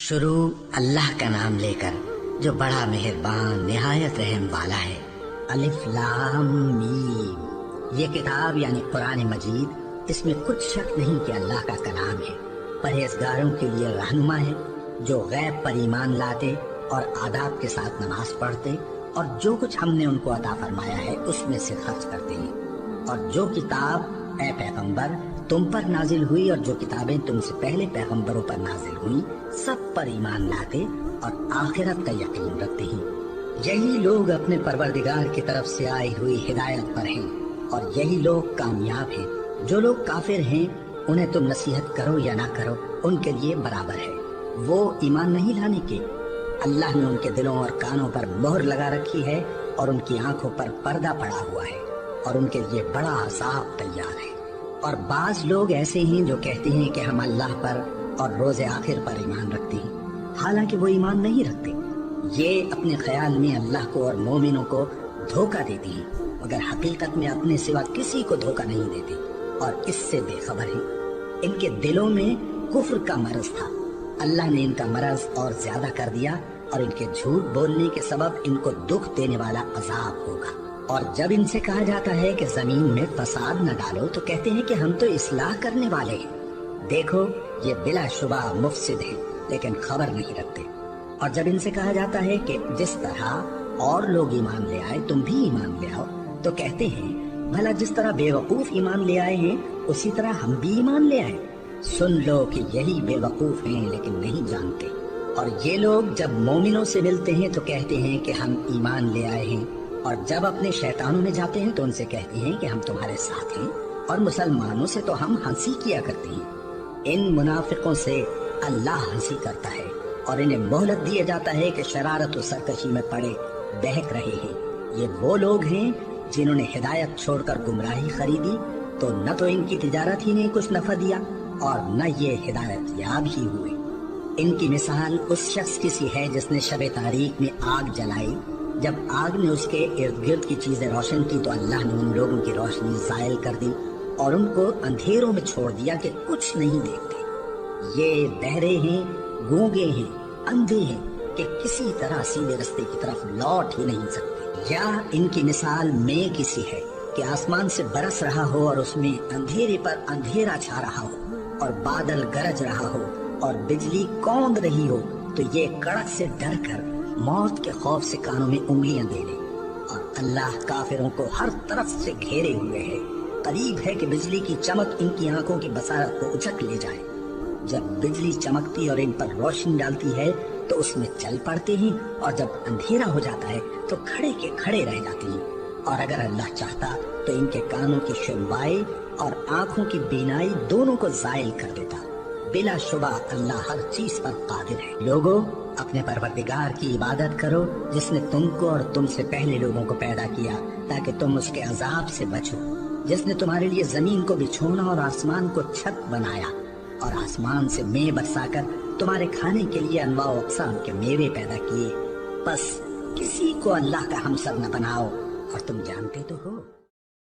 شروع اللہ کا نام لے کر جو بڑا مہربان نہایت رحم والا ہے۔ الف لام میم، یہ کتاب یعنی قرآن مجید، اس میں کچھ شک نہیں کہ اللہ کا کلام ہے، پرہیزگاروں کے لیے رہنما ہے، جو غیب پر ایمان لاتے اور آداب کے ساتھ نماز پڑھتے اور جو کچھ ہم نے ان کو عطا فرمایا ہے اس میں سے خرچ کرتے ہیں، اور جو کتاب اے پیغمبر تم پر نازل ہوئی اور جو کتابیں تم سے پہلے پیغمبروں پر نازل ہوئی سب پر ایمان لاتے اور آخرت کا یقین رکھتے ہیں۔ یہی لوگ اپنے پروردگار کی طرف سے آئی ہوئی ہدایت پر ہیں اور یہی لوگ کامیاب ہیں۔ جو لوگ کافر ہیں انہیں تم نصیحت کرو یا نہ کرو ان کے لیے برابر ہے، وہ ایمان نہیں لانے کے۔ اللہ نے ان کے دلوں اور کانوں پر مہر لگا رکھی ہے اور ان کی آنکھوں پر پردہ پڑا ہوا ہے اور ان کے لیے بڑا عذاب تیار ہے۔ اور بعض لوگ ایسے ہیں جو کہتے ہیں کہ ہم اللہ پر اور روز آخر پر ایمان رکھتے ہیں، حالانکہ وہ ایمان نہیں رکھتے۔ یہ اپنے خیال میں اللہ کو اور مومنوں کو دھوکہ دیتے ہیں، مگر حقیقت میں اپنے سوا کسی کو دھوکہ نہیں دیتے اور اس سے بے خبر ہیں۔ ان کے دلوں میں کفر کا مرض تھا، اللہ نے ان کا مرض اور زیادہ کر دیا اور ان کے جھوٹ بولنے کے سبب ان کو دکھ دینے والا عذاب ہوگا۔ اور جب ان سے کہا جاتا ہے کہ زمین میں فساد نہ ڈالو تو کہتے ہیں کہ ہم تو اصلاح کرنے والے ہیں۔ دیکھو یہ بلا شبہ مفسد ہیں لیکن خبر نہیں رکھتے۔ اور جب ان سے کہا جاتا ہے کہ جس طرح اور لوگ ایمان لے آئے تم بھی ایمان لے آؤ تو کہتے ہیں بھلا جس طرح بے وقوف ایمان لے آئے ہیں اسی طرح ہم بھی ایمان لے آئے۔ سن لو کہ یہی بے وقوف ہیں لیکن نہیں جانتے۔ اور یہ لوگ جب مومنوں سے ملتے ہیں تو کہتے ہیں کہ ہم ایمان لے آئے ہیں، اور جب اپنے شیطانوں میں جاتے ہیں تو ان سے کہتے ہیں کہ ہم تمہارے ساتھ ہیں، اور مسلمانوں سے تو ہم ہنسی کیا کرتے ہیں۔ ان منافقوں سے اللہ ہنسی کرتا ہے اور انہیں مہلت دیا جاتا ہے کہ شرارت و سرکشی میں پڑے بہک رہے ہیں۔ یہ وہ لوگ ہیں جنہوں نے ہدایت چھوڑ کر گمراہی خریدی، تو نہ تو ان کی تجارت ہی نے کچھ نفع دیا اور نہ یہ ہدایت یاب ہی ہوئے۔ ان کی مثال اس شخص کی سی ہے جس نے شب تاریک میں آگ جلائی، جب آگ نے اس کے ارد گرد کی چیزیں روشن کی تو اللہ نے ان لوگوں کی روشنی زائل کر دی اور ان کو اندھیروں میں چھوڑ دیا کہ کچھ نہیں دیکھتے۔ یہ بہرے ہیں، گونگے ہیں، اندھے ہیں کہ کسی طرح سیدھے رستے کی طرف لوٹ ہی نہیں سکتے۔ یا ان کی مثال میں کسی ہے کہ آسمان سے برس رہا ہو اور اس میں اندھیرے پر اندھیرا چھا رہا ہو اور بادل گرج رہا ہو اور بجلی کوند رہی ہو تو یہ کڑک سے ڈر کر موت کے خوف سے کانوں میں انگلیاں دے لے۔ اور اللہ کافروں کو ہر طرف سے گھیرے ہوئے ہے، قریب ہے کہ بجلی کی چمک ان کی آنکھوں کی بصارت کو اچک لے جائے۔ جب بجلی چمکتی اور ان پر روشنی ڈالتی ہے تو اس میں چل پڑتے ہیں، اور جب اندھیرا ہو جاتا ہے تو کھڑے کے کھڑے رہ جاتے ہیں۔ اور اگر اللہ چاہتا تو ان کے کانوں کی شنوائی اور آنکھوں کی بینائی دونوں کو زائل کر دیتا۔ بلا شبہ اللہ ہر چیز پر قادر ہے۔ لوگوں، اپنے پروردگار کی عبادت کرو جس نے تم کو اور تم سے پہلے لوگوں کو پیدا کیا تاکہ تم اس کے عذاب سے بچو، جس نے تمہارے لیے زمین کو بچھونا اور آسمان کو چھت بنایا اور آسمان سے مے برسا کر تمہارے کھانے کے لیے انواع و اقسام کے میوے پیدا کیے۔ بس کسی کو اللہ کا ہمسر نہ بناؤ، اور تم جانتے تو ہو